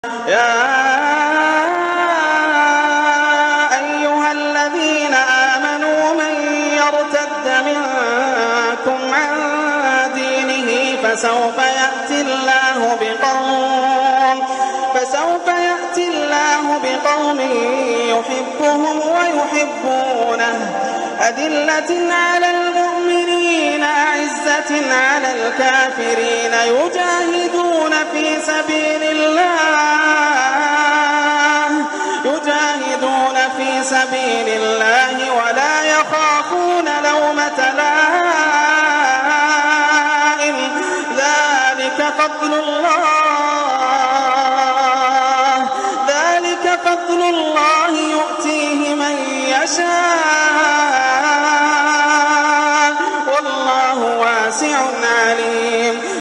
يا أيها الذين آمنوا من يرتد منكم عن دينه فسوف يأتي الله بقوم يحبهم ويحبونه أذلة على المؤمنين أعزة على الكافرين يجاهدون في سبيل الله ولا يخافون لومة لائم ذلك فضل الله يؤتيه من يشاء